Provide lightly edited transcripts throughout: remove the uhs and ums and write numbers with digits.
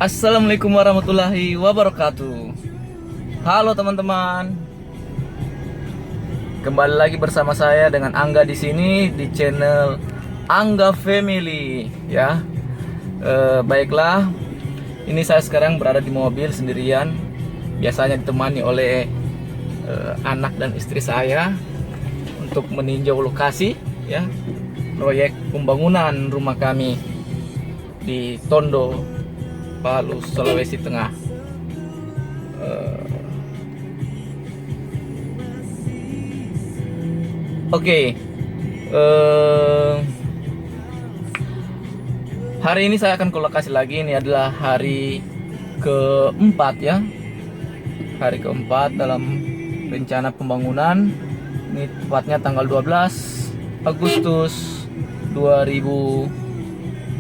Assalamualaikum warahmatullahi wabarakatuh. Halo teman-teman. Kembali lagi bersama saya dengan Angga di sini di channel Angga Family ya. Baiklah. Ini saya sekarang berada di mobil sendirian. Biasanya ditemani oleh anak dan istri saya untuk meninjau lokasi ya. Proyek pembangunan rumah kami di Tondo, Palu, Sulawesi Tengah. Oke. Hari ini saya akan ke lokasi lagi. Ini adalah hari keempat ya. Hari keempat dalam rencana pembangunan. Ini tepatnya tanggal 12 Agustus 2020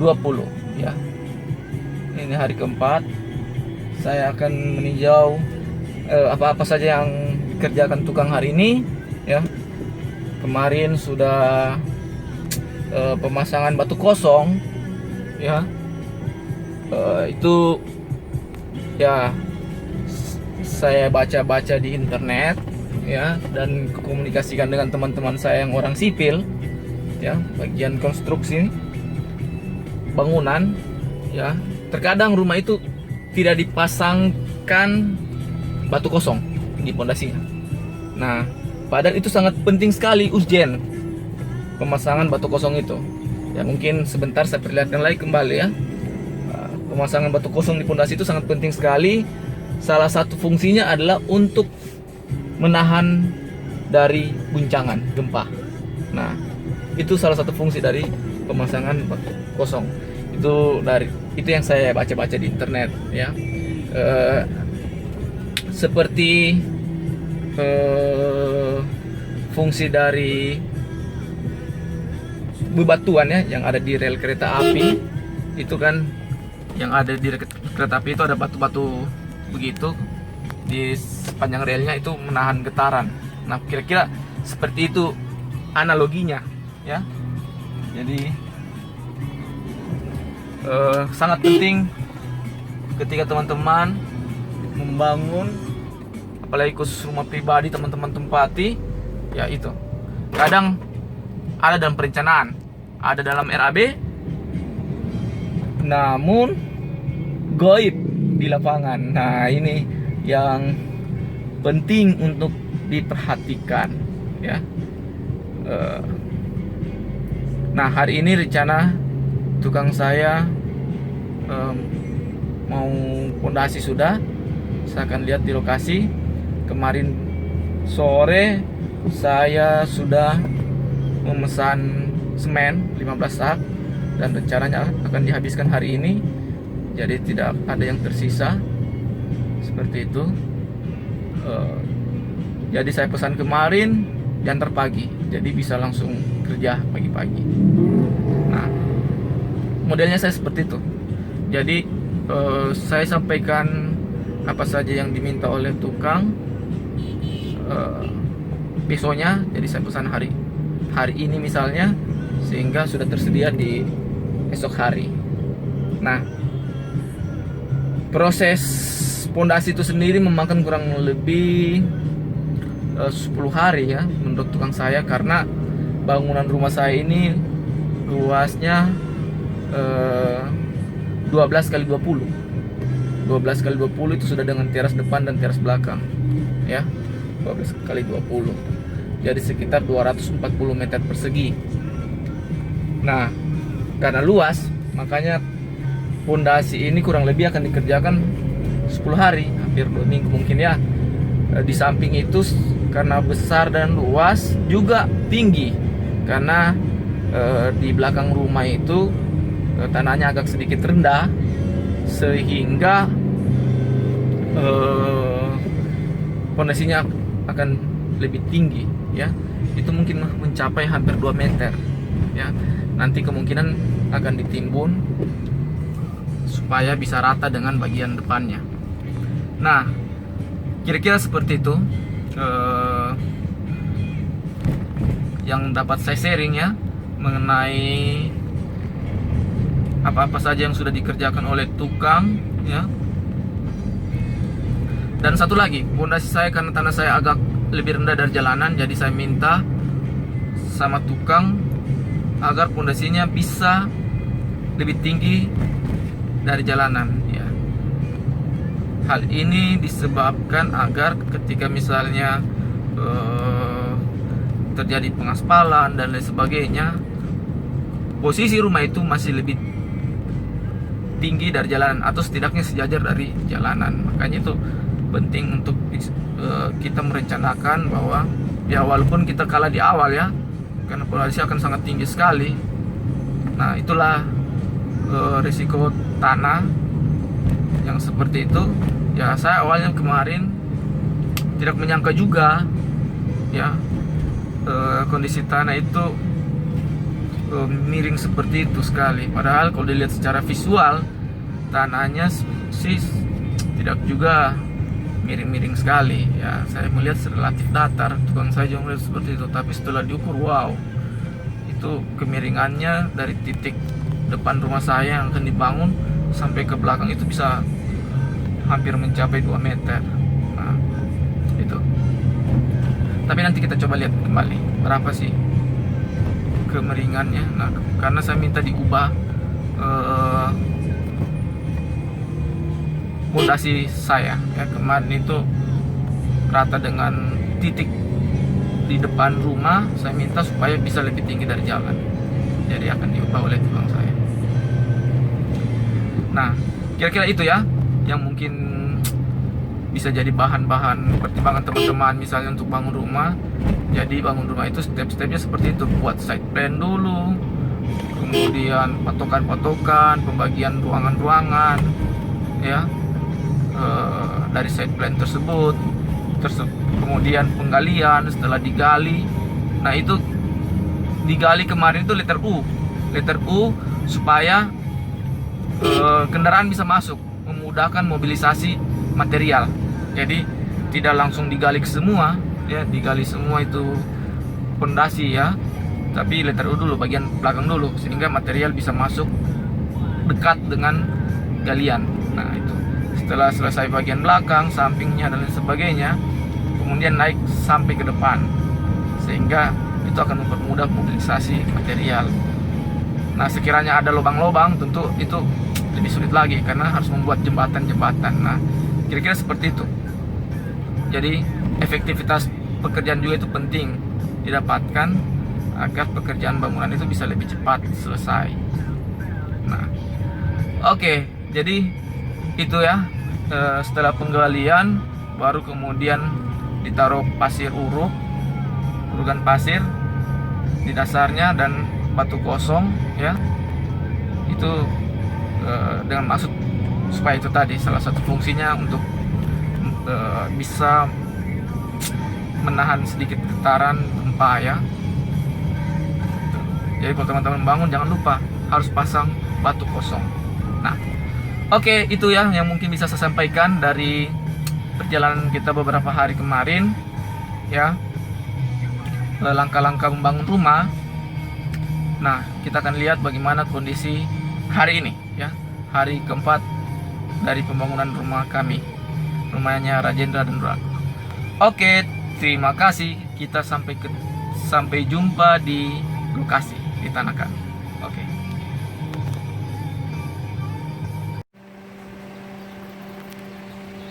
ya. Ini hari keempat. Saya akan meninjau apa-apa saja yang dikerjakan tukang hari ini ya. Kemarin sudah pemasangan batu kosong ya. Itu ya saya baca-baca di internet ya, dan komunikasikan dengan teman-teman saya yang orang sipil ya, bagian konstruksi bangunan ya. Terkadang rumah itu tidak dipasangkan batu kosong di pondasinya. Nah, padahal itu sangat penting sekali, urgen pemasangan batu kosong itu. Ya mungkin sebentar saya perlihatkan lagi kembali ya. Pemasangan batu kosong di pondasi itu sangat penting sekali. Salah satu fungsinya adalah untuk menahan dari guncangan gempa. Nah, itu salah satu fungsi dari pemasangan batu kosong. Itu yang saya baca-baca di internet ya. Seperti fungsi dari bebatuan ya yang ada di rel kereta api. Itu kan yang ada di kereta api itu ada batu-batu begitu di sepanjang relnya, itu menahan getaran. Nah, kira-kira seperti itu analoginya ya. Jadi sangat penting ketika teman-teman membangun, apalagi khusus rumah pribadi teman-teman tempati ya. Itu kadang ada dalam perencanaan, ada dalam RAB, namun goib di lapangan. Nah, ini yang penting untuk diperhatikan ya. Nah, hari ini rencana tukang saya mau pondasi sudah. Saya akan lihat di lokasi. Kemarin sore saya sudah memesan semen 15 sak dan rencananya akan dihabiskan hari ini. Jadi tidak ada yang tersisa. Seperti itu. Jadi saya pesan kemarin diantar pagi. Jadi bisa langsung kerja pagi-pagi. Nah, modelnya saya seperti itu. Jadi saya sampaikan apa saja yang diminta oleh tukang besoknya. Jadi saya pesan hari ini misalnya, sehingga sudah tersedia di esok hari. Nah, proses pondasi itu sendiri memakan kurang lebih 10 hari ya menurut tukang saya, karena bangunan rumah saya ini luasnya 12 kali 20. 12 kali 20 itu sudah dengan teras depan dan teras belakang ya. 12 kali 20 jadi sekitar 240 meter persegi. Nah, karena luas, makanya pondasi ini kurang lebih akan dikerjakan 10 hari, hampir 2 minggu mungkin ya. Di samping itu karena besar dan luas, juga tinggi, karena di belakang rumah itu tanahnya agak sedikit rendah, sehingga pondasinya akan lebih tinggi ya. Itu mungkin mencapai hampir 2 meter ya. Nanti kemungkinan akan ditimbun supaya bisa rata dengan bagian depannya. Nah, kira-kira seperti itu yang dapat saya sharing ya, mengenai apa-apa saja yang sudah dikerjakan oleh tukang ya. Dan satu lagi, pondasi saya karena tanah saya agak lebih rendah dari jalanan, jadi saya minta sama tukang agar pondasinya bisa lebih tinggi dari jalanan, ya. Hal ini disebabkan agar ketika misalnya terjadi pengaspalan dan lain sebagainya, posisi rumah itu masih lebih tinggi dari jalanan atau setidaknya sejajar dari jalanan. Makanya itu penting untuk kita merencanakan bahwa ya walaupun kita kalah di awal ya, karena pondasi akan sangat tinggi sekali. Nah itulah risiko tanah yang seperti itu. Ya saya awalnya kemarin tidak menyangka juga ya kondisi tanah itu miring seperti itu sekali. Padahal kalau dilihat secara visual tanahnya sih tidak juga miring-miring sekali ya. Saya melihat relatif datar, tukang saya juga melihat seperti itu. Tapi setelah diukur, wow, itu kemiringannya dari titik depan rumah saya yang akan dibangun sampai ke belakang itu bisa hampir mencapai 2 meter. Nah itu. Tapi nanti kita coba lihat kembali berapa sih kemiringannya. Nah karena saya minta diubah pondasi saya ya, kemarin itu rata dengan titik di depan rumah, saya minta supaya bisa lebih tinggi dari jalan, jadi akan diubah oleh tukang saya. Nah kira-kira itu ya yang mungkin bisa jadi bahan-bahan pertimbangan teman-teman misalnya untuk bangun rumah. Jadi bangun rumah itu step-stepnya seperti itu, buat site plan dulu, kemudian patokan-patokan, pembagian ruangan-ruangan ya dari site plan tersebut, kemudian penggalian. Setelah digali, nah itu digali kemarin itu letter U supaya kendaraan bisa masuk, memudahkan mobilisasi material. Jadi tidak langsung digali ke semua ya, digali semua itu pondasi ya, tapi letter U dulu, bagian belakang dulu, sehingga material bisa masuk dekat dengan galian. Nah itu setelah selesai bagian belakang, sampingnya dan lain sebagainya, kemudian naik sampai ke depan, sehingga itu akan mempermudah mobilisasi material. Nah sekiranya ada lubang-lubang, tentu itu lebih sulit lagi karena harus membuat jembatan-jembatan. Nah kira-kira seperti itu. Jadi efektivitas pekerjaan juga itu penting didapatkan agar pekerjaan bangunan itu bisa lebih cepat selesai. Nah oke, jadi itu ya. Setelah penggalian baru kemudian ditaruh pasir urugan pasir di dasarnya dan batu kosong ya. Itu dengan maksud supaya itu tadi salah satu fungsinya untuk bisa menahan sedikit getaran gempa ya. Jadi kalau teman-teman bangun jangan lupa harus pasang batu kosong. Nah oke, itu ya yang mungkin bisa saya sampaikan dari perjalanan kita beberapa hari kemarin ya, langkah-langkah membangun rumah. Nah kita akan lihat bagaimana kondisi hari ini ya, hari keempat dari pembangunan rumah kami, rumahnya Rajendra dan Ratu. Oke, terima kasih. Kita sampai jumpa di lokasi di tanah kami. Oke.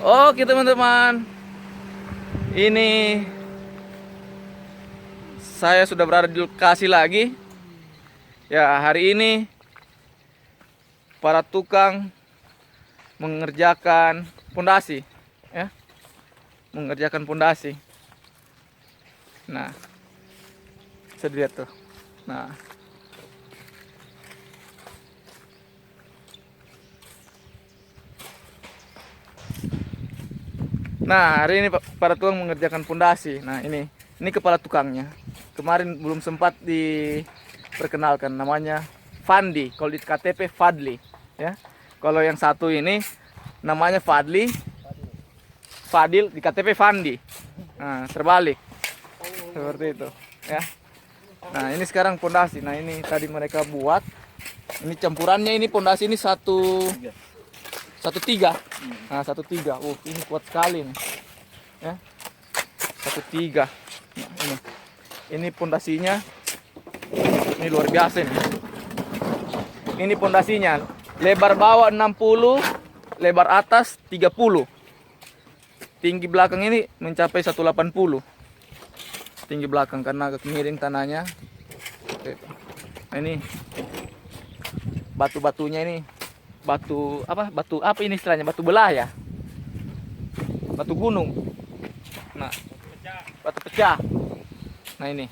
Oke teman-teman, ini saya sudah berada di lokasi lagi. Ya hari ini para tukang mengerjakan pondasi, ya, mengerjakan pondasi. Nah, bisa dilihat tuh. Nah, hari ini para tukang mengerjakan pondasi. Nah, ini kepala tukangnya. Kemarin belum sempat diperkenalkan, namanya Fandi. Kalau di KTP Fadli, ya. Kalau yang satu ini namanya Fadil, di KTP Fandi. Nah, terbalik. Seperti itu, ya. Nah, ini sekarang pondasi. Nah, ini tadi mereka buat. Ini campurannya, ini pondasi ini 1,3. Nah, 1,3. Ini kuat sekali nih. Ya. 1,3. Nah, ini. Ini pondasinya. Ini luar biasa nih. Ini pondasinya. Lebar bawah 60, lebar atas 30. Tinggi belakang ini mencapai 180. Tinggi belakang karena agak miring tanahnya. Nah, ini batu-batunya ini batu apa ini istilahnya, batu belah ya, batu gunung. Nah, batu pecah. Nah, ini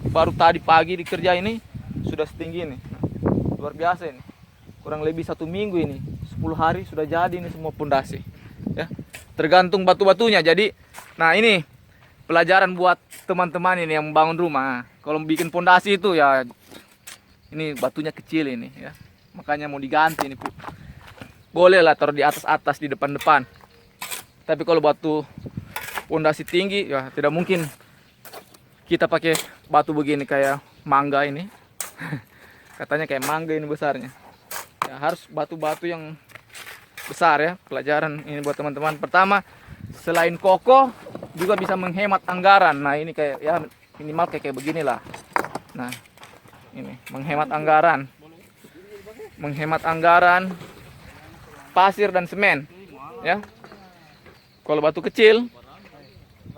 baru tadi pagi dikerja ini sudah setinggi ini. Nah, luar biasa ini, kurang lebih 1 minggu ini, 10 hari sudah jadi ini semua pondasi ya, tergantung batu-batunya. Jadi nah, ini pelajaran buat teman-teman ini yang membangun rumah. Kalau bikin pondasi itu ya, ini batunya kecil ini ya, makanya mau diganti ini, boleh lah taruh di atas-atas, di depan-depan. Tapi kalau batu pondasi tinggi ya tidak mungkin kita pakai batu begini kayak mangga ini. Katanya kayak mangga ini besarnya ya, harus batu-batu yang besar ya. Pelajaran ini buat teman-teman. Pertama, selain kokoh juga bisa menghemat anggaran. Nah, ini kayak ya minimal kayak beginilah. Nah, ini menghemat anggaran, pasir dan semen ya. Kalau batu kecil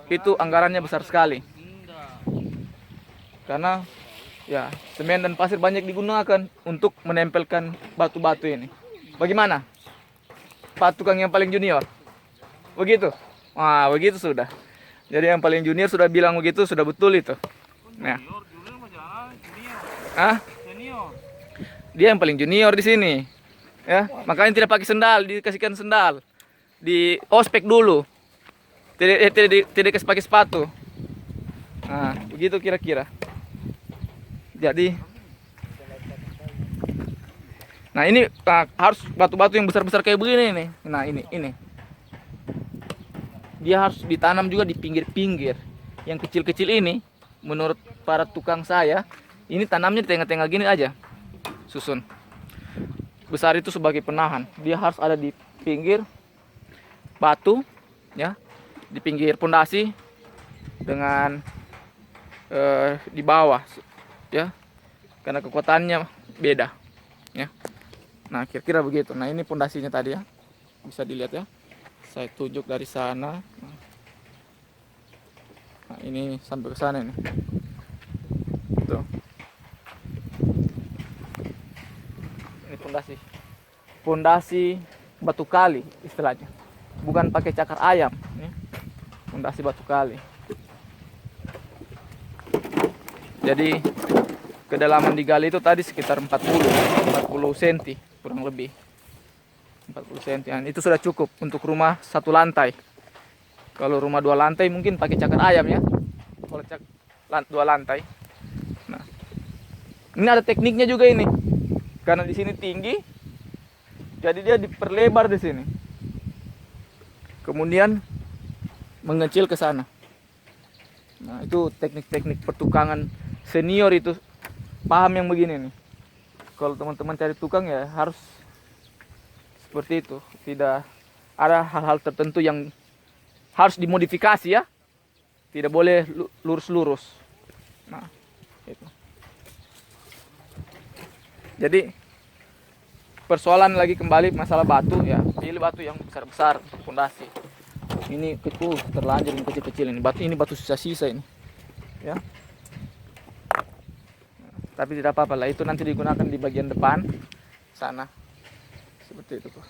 itu anggarannya besar sekali, karena ya semen dan pasir banyak digunakan untuk menempelkan batu-batu ini. Bagaimana Pak tukang yang paling junior? Begitu? Wah, begitu sudah. Jadi yang paling junior sudah bilang begitu, sudah betul itu. Nah, dia yang paling junior di sini, ya. Makanya tidak pakai sendal, dikasihkan sendal, di ospek dulu, tidak kasih pakai sepatu. Nah, begitu kira-kira. Jadi, nah ini harus batu-batu yang besar-besar kayak begini nih. Nah, ini. Dia harus ditanam juga di pinggir-pinggir. Yang kecil-kecil ini, menurut para tukang saya, ini tanamnya di tengah-tengah gini aja, susun. Besar itu sebagai penahan. Dia harus ada di pinggir batu, ya, di pinggir pondasi dengan di bawah, ya, karena kekuatannya beda, ya. Nah, kira-kira begitu. Nah, ini pondasinya tadi ya, bisa dilihat ya. Saya tunjuk dari sana. Nah, ini sampai ke sana ini. Tuh. Ini pondasi. Pondasi batu kali istilahnya. Bukan pakai cakar ayam, ya. Pondasi batu kali. Jadi kedalaman digali itu tadi sekitar 40 cm kurang lebih. 40 cm. Itu sudah cukup untuk rumah 1 lantai. Kalau rumah 2 lantai mungkin pakai cakar ayam ya. Kalau 2 lantai. Nah, ini ada tekniknya juga ini. Karena di sini tinggi, jadi dia diperlebar di sini. Kemudian mengecil ke sana. Nah, itu teknik-teknik pertukangan senior itu paham yang begini nih. Kalau teman-teman cari tukang ya harus seperti itu. Tidak ada hal-hal tertentu yang harus dimodifikasi ya. Tidak boleh lurus-lurus. Nah, itu. Jadi persoalan lagi kembali masalah batu ya. Pilih batu yang besar-besar untuk fondasi. Ini terlanjur yang kecil-kecil ini. Ini batu sisa-sisa ini. Ya. Tapi tidak apa-apa lah, itu nanti digunakan di bagian depan sana. Seperti itu tuh.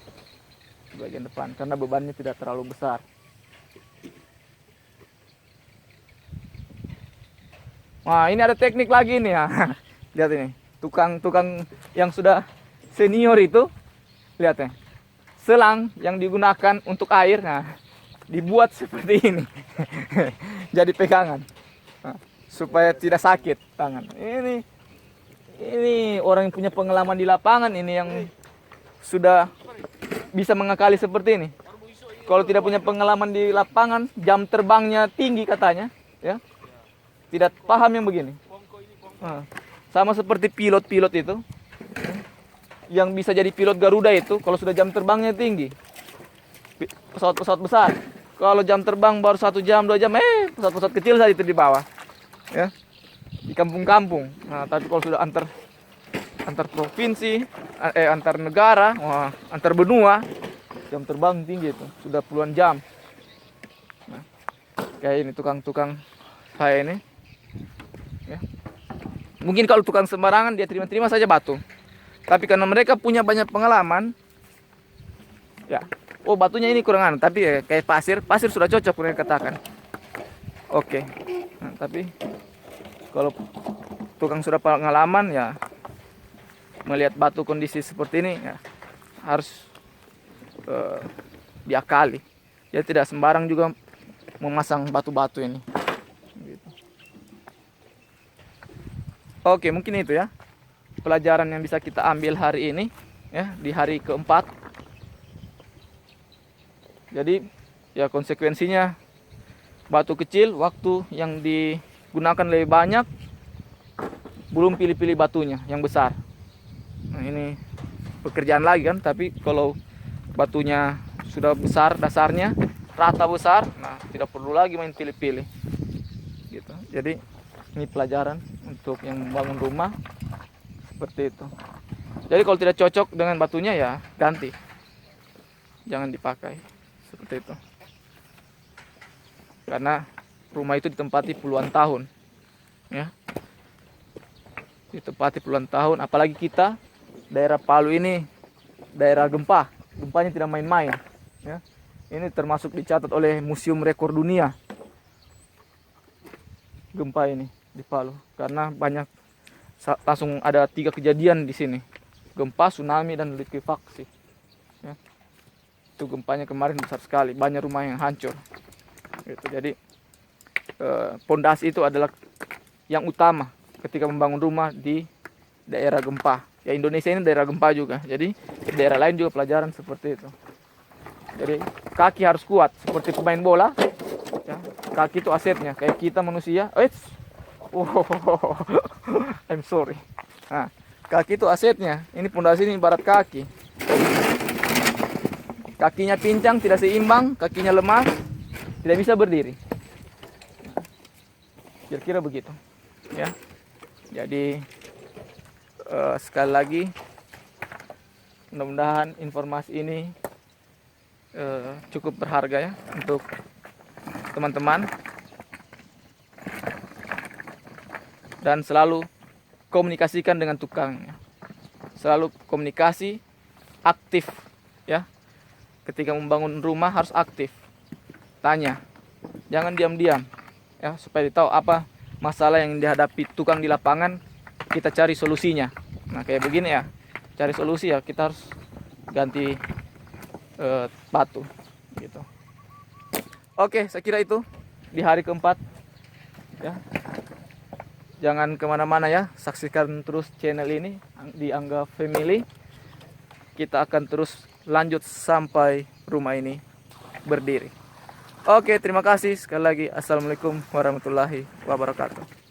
Di bagian depan karena bebannya tidak terlalu besar. Wah, ini ada teknik lagi nih ya. Lihat ini. Tukang-tukang yang sudah senior itu, lihat ya. Selang yang digunakan untuk air, nah, dibuat seperti ini. Jadi pegangan. Nah, supaya tidak sakit tangan. Ini orang yang punya pengalaman di lapangan ini yang sudah bisa mengakali seperti ini. Kalau tidak punya pengalaman di lapangan, jam terbangnya tinggi katanya, ya. Tidak paham yang begini. Nah, sama seperti pilot-pilot itu. yang bisa jadi pilot Garuda itu kalau sudah jam terbangnya tinggi. Pesawat-pesawat besar. Kalau jam terbang baru 1 jam 2 jam, pesawat-pesawat kecil saja itu di bawah. Ya, di kampung-kampung. Nah, tapi kalau sudah antar provinsi, antar negara, wah, antar benua, jam terbang tinggi itu sudah puluhan jam. Nah, kayak ini tukang-tukang saya ini. Ya. Mungkin kalau tukang sembarangan dia terima-terima saja batu. Tapi karena mereka punya banyak pengalaman, ya, oh batunya ini kurang anu, tapi ya, kayak pasir sudah cocok mereka katakan. Oke. Nah, tapi kalau tukang sudah pengalaman ya melihat batu kondisi seperti ini ya harus diakali. Ya tidak sembarang juga memasang batu-batu ini. Gitu. Oke, mungkin itu ya pelajaran yang bisa kita ambil hari ini ya di hari keempat. Jadi ya konsekuensinya batu kecil waktu yang digunakan lebih banyak, belum pilih-pilih batunya yang besar. Nah, ini pekerjaan lagi kan, tapi kalau batunya sudah besar dasarnya, rata besar, nah tidak perlu lagi main pilih-pilih. Gitu. Jadi ini pelajaran untuk yang membangun rumah seperti itu. Jadi kalau tidak cocok dengan batunya ya ganti. Jangan dipakai seperti itu. Karena rumah itu ditempati puluhan tahun. Ya. Ditempati puluhan tahun, apalagi kita daerah Palu ini daerah gempa. Gempanya tidak main-main, ya. Ini termasuk dicatat oleh Museum Rekor Dunia. Gempa ini di Palu karena banyak langsung ada 3 kejadian di sini. Gempa, tsunami dan likuifaksi. Ya. Itu gempanya kemarin besar sekali, banyak rumah yang hancur. Gitu. Jadi pondasi itu adalah yang utama ketika membangun rumah di daerah gempa. Ya Indonesia ini daerah gempa juga. Jadi di daerah lain juga pelajaran seperti itu. Jadi kaki harus kuat seperti pemain bola. Ya, kaki itu asetnya. Kayak kita manusia. I'm sorry. Nah, kaki itu asetnya. Ini pondasi ini ibarat kaki. Kakinya pincang, tidak seimbang, kakinya lemah, tidak bisa berdiri. Kira-kira begitu. Ya. Jadi sekali lagi mudah-mudahan informasi ini cukup berharga ya untuk teman-teman, dan selalu komunikasikan dengan tukang, selalu komunikasi aktif ya. Ketika membangun rumah harus aktif, tanya, jangan diam-diam ya, supaya tahu apa masalah yang dihadapi tukang di lapangan, kita cari solusinya. Nah kayak begini ya, cari solusi ya, kita harus ganti batu gitu. Oke, saya kira itu di hari keempat ya. Jangan kemana-mana ya, saksikan terus channel ini di Angga Family. Kita akan terus lanjut sampai rumah ini berdiri. Oke, terima kasih sekali lagi. Assalamualaikum warahmatullahi wabarakatuh.